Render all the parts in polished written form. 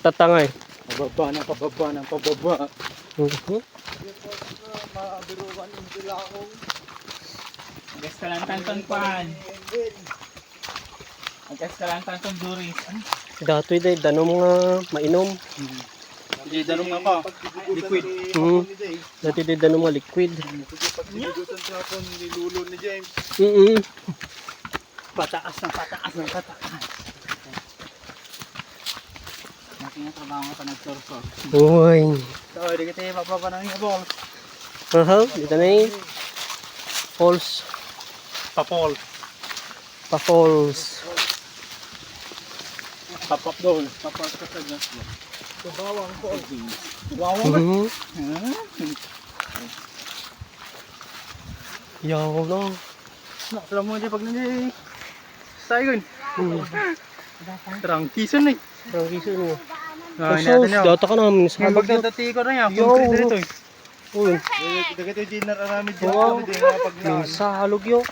tatangay. Pababa ng pababa ng pababa. Maabiruan yung sila akong. Agas ka lang tanton pan. Agas ka lang tanton duris. Datoy day, danom nga mainom. Hindi, darong nga pa. Liquid. Datoy day, danom nga liquid. Pagdigusan sa hapon ni Lulo ni James. Pataas ng pataas ng pataas. Nakinatrabaho nga pa nag-surfer. Uy. So, hindi kita mapapanang yung ball. Dito na yung falls. Papol. Pa-falls. Papap doon. Papal ka sa gas mo. Bawang ko. Bawang ba? Yaw na. Alam mo dyan pag nandiyan. Sayon. Trangkisan eh. Ang kiso niyo. Natin yun. Data ka namin sa Yung halog. pagdadati ko na yan. Yo. Concrete dito eh. Uy. Dagat yung dinner aramid dyan. Wow. Hindi nga pag naan. Sa halog yo.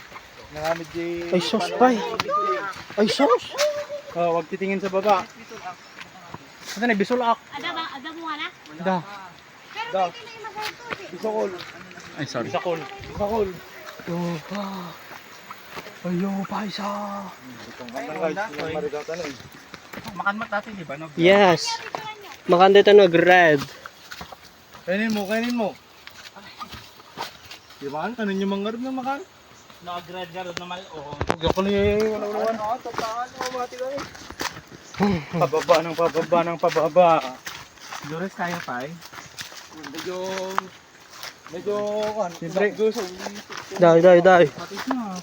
Naramid dyan. Ay sos pa eh. Ay sos. Huwag titingin sa baba. Ito na, bisulak. Ada mo nga na? Da. Da. Bisakol. Ay, sorry. Bisakol. Bisakol. Ayo, paisa. Marigata na eh. Makan mo dati di ba? No? Yes. Makanda ito nag-red. Kainin mo, kainin mo. Di ba? Kanin yung mga na makan? Nag-grad na mal. Huwag ako na yung wala-wala. Taptaan mo, mati ka eh. Pababa ng pababa ng pababa. Duris kaya pa eh. Medyo kan. Siyempre. Gusto. Dai. Patis na.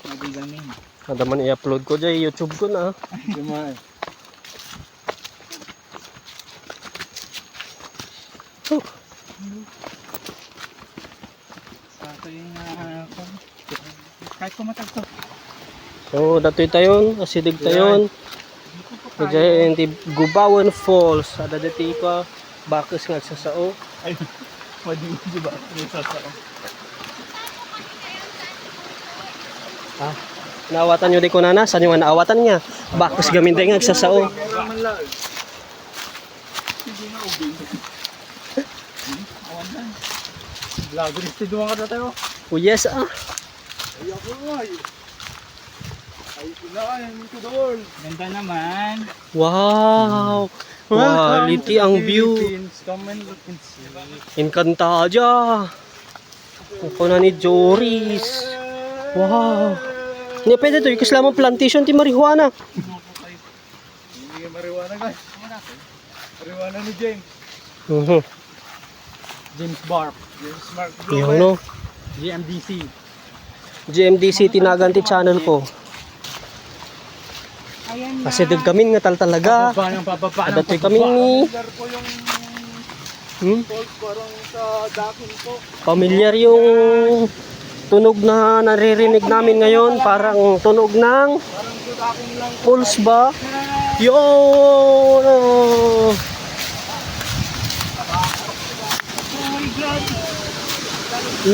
Nagigamin. Ada man i-upload ko dyan, YouTube ko na. Di ba eh. Sato yung kahit kumatag to. So, datoy tayon, asidig tayon. Medyo hindi Gubawan Falls. Ada dati ko, bakas nga sa sao. Ay, pwede mo di ba? Isa sa Ha? Naawatan nyo di ko nana? Saan yung naawatan niya? Bakas gamin din nga sa sao. Vlogger istiduan ka na tayo. Oh yes ah. Ay ako nga eh. Ay kinain ko doon. Ganda naman. Wow. Quality ang view. Come and look and see. Encantada. Kuko na ni Joris. Wow. Hindi pwede to. Ikas lamang plantation ti marijuana. Hindi ka marijuana guys. Marijuana ni James. James Barb. James Mark Yan no. GMDC. GMDC tinaganti channel ko. Kasi dag kami nga talaga. Pababa ng pababa ng Dati kami ni Lugar ko yung falls parang sa dakin ko. Pamilyar yung tunog na naririnig namin ngayon. Parang tunog ng Parang sa dakin lang. pulse ba? Yo!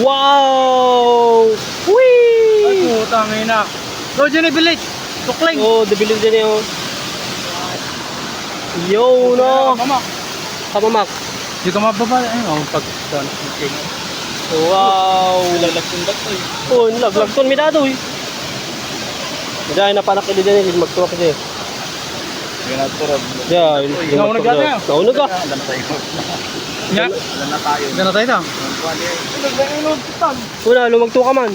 Wow! Whee! Ay, putang ina. Go, Jenny Bilik. Tukling. Oh, debilin din yun. Yo, no! Mama. Kamamak. Di ka mababa. Ay, pag doon. Wow! Lalagsundak to eh. Oh, lagton mi dado eh. Dahil napanak ili din ili magtuwa kasi. Ginaturab. Yeah, Naunag ka tayo. Naunag ka. Alam tayo. Nya. Alam na tayo. Gana tayo ta. Nagbailog tan. Una, lumagto ka man.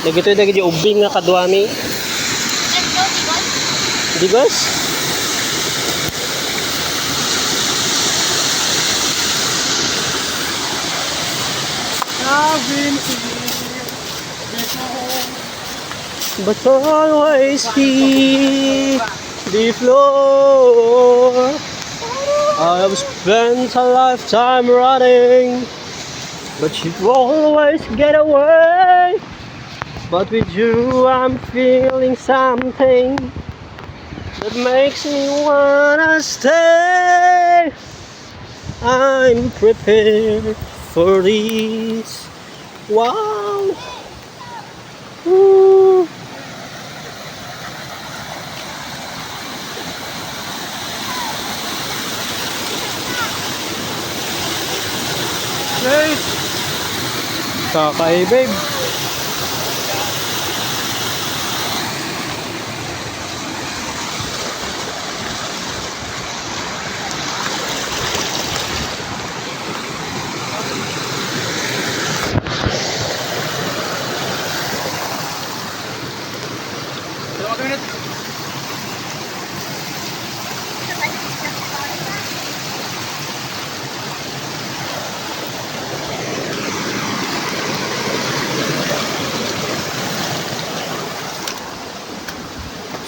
Nagito yung naging ubing nga kadwami. Let's go, Tigol. Digos? But always he the floor. I have spent a lifetime running, but you always get away. But with you I'm feeling something that makes me wanna stay. I'm prepared for this. Wow. Woo. Kakay, babe.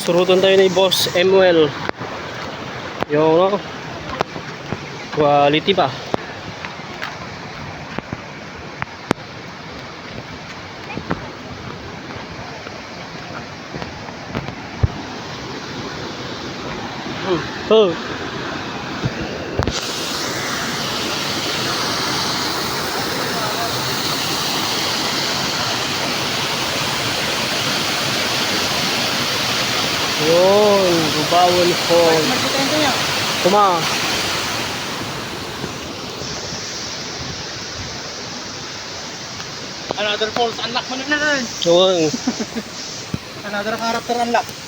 Surutan tayo ni Boss Emuel. Yung no? Quality pa. Oh. Yun, Gubawon Fall. Kuma. Another falls unlock mo na rin. Yun. Another character unlock.